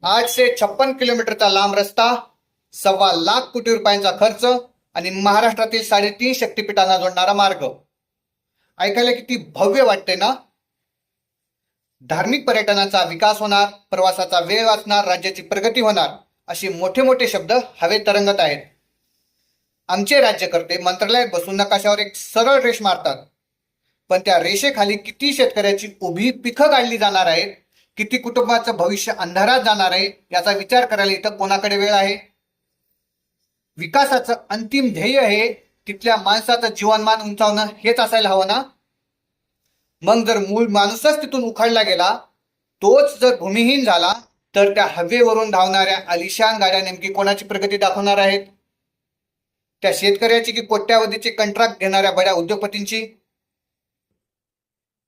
856 किलोमीटरचा लांब रस्ता, 1.25 कोटी रुपयांचा खर्च आणि महाराष्ट्रातील 3.5 शक्तिपीठांना जोडणारा मार्ग. ऐकायला किती भव्य वाटते ना. धार्मिक पर्यटनाचा विकास होणार, प्रवासाचा वेळ वाचणार, राज्याची प्रगती होणार, असे मोठे मोठे शब्द हवेत तरंगत आहेत. आमचे राज्यकर्ते मंत्रालयात बसून नकाशावर एक सरळ रेष मारतात, पण त्या रेषेखाली किती शेतकऱ्याची उभी पिखं काढली जाणार आहेत, किती कुटुंबाचं भविष्य अंधारात जाणार आहे, याचा विचार करायला इथं कोणाकडे वेळ आहे. विकासाचं अंतिम ध्येय हे तिथल्या माणसाचं जीवनमान उंचावणं हेच असायला हवं ना. मग जर मूळ माणूसच तिथून उखाडला गेला, तोच जर भूमिहीन झाला, तर त्या हवेवरून धावणाऱ्या आलिशान गाड्या नेमकी कोणाची प्रगती दाखवणार आहेत? त्या शेतकऱ्याची की कोट्यावधीचे कंत्राट घेणाऱ्या बड्या उद्योगपतींची?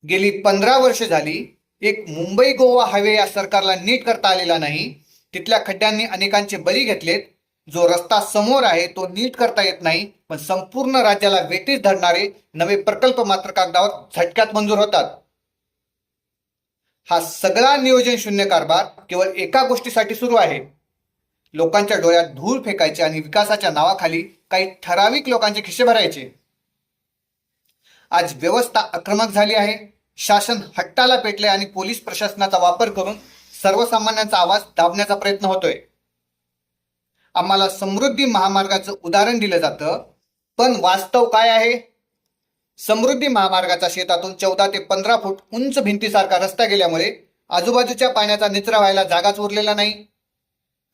गेली 15 वर्ष झाली एक मुंबई गोवा हायवे या सरकारला नीट करता आलेला नाही. तिथल्या खड्ड्यांनी अनेकांचे बळी घेतलेत. जो रस्ता समोर आहे तो नीट करता येत नाही, पण संपूर्ण राज्याला वेठीस धरणारे नवे प्रकल्प मात्र कागदावर झटक्यात मंजूर होतात. हा सगळा नियोजन शून्य कारभार केवळ एका गोष्टीसाठी सुरू आहे: लोकांच्या डोळ्यात धूळ फेकायचे आणि विकासाच्या नावाखाली काही ठराविक लोकांचे खिसे भरायचे. आज व्यवस्था आक्रमक झाली आहे. शासन हट्टाला पेटले आणि पोलीस प्रशासनाचा वापर करून सर्वसामान्यांचा आवाज दाबण्याचा प्रयत्न होतोय. आम्हाला समृद्धी महामार्गाचं उदाहरण दिलं जातं, पण वास्तव काय आहे? समृद्धी महामार्गाचा शेतातून 14 ते 15 फूट उंच भिंतीसारखा रस्ता गेल्यामुळे आजूबाजूच्या पाण्याचा निचरा व्हायला जागाच उरलेला नाही.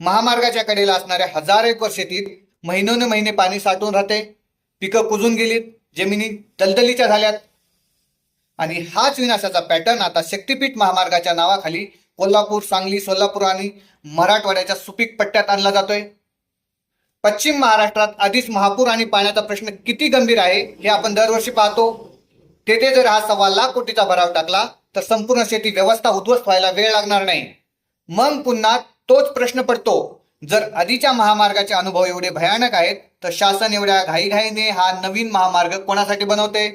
महामार्गाच्या कडेला असणाऱ्या हजारो एकर शेतीत महिनोन महिने पाणी साठून राहते. पिकं कुजून गेलीत, जमिनी दलदलीच्या झाल्यात. आणि हाच विनाशाचा पॅटर्न आता शक्तिपीठ महामार्गाच्या नावाखाली कोल्हापूर, सांगली, सोलापूर आणि मराठवाड्याच्या सुपीक पट्ट्यात आणला जातोय. पश्चिम महाराष्ट्रात आधीच महापूर आणि पाण्याचा प्रश्न किती गंभीर आहे हे आपण दरवर्षी पाहतो. तेथे जर हा 1.25 कोटीचा भराव टाकला तर संपूर्ण शेती व्यवस्था उद्ध्वस्त व्हायला वेळ लागणार नाही. मग पुन्हा तोच प्रश्न पडतो: जर आधीच्या महामार्गाचे अनुभव एवढे भयानक आहेत, तर शासन एवढ्या घाईघाईने हा नवीन महामार्ग कोणासाठी बनवते?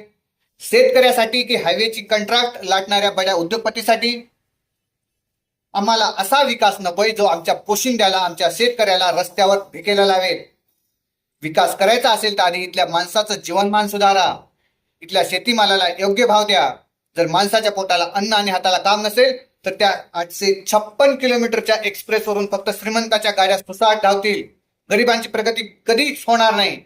शेतकऱ्यासाठी की हायवेची कंत्राट लाटणाऱ्या बड्या उद्योगपतीसाठी? आम्हाला असा विकास नकोय जो आमच्या पोशिंद्याला, आमच्या शेतकऱ्याला रस्त्यावर भिकेला लावेल. विकास करायचा असेल तर आधी इथल्या माणसाचं जीवनमान सुधारा. इथल्या शेतीमालाला योग्य भाव द्या. जर माणसाच्या पोटाला अन्न आणि हाताला काम नसेल तर त्या 856 किलोमीटरच्या एक्सप्रेसवरून फक्त श्रीमंताच्या गाड्या सुसाट धावतील. गरिबांची प्रगती कधीच होणार नाही.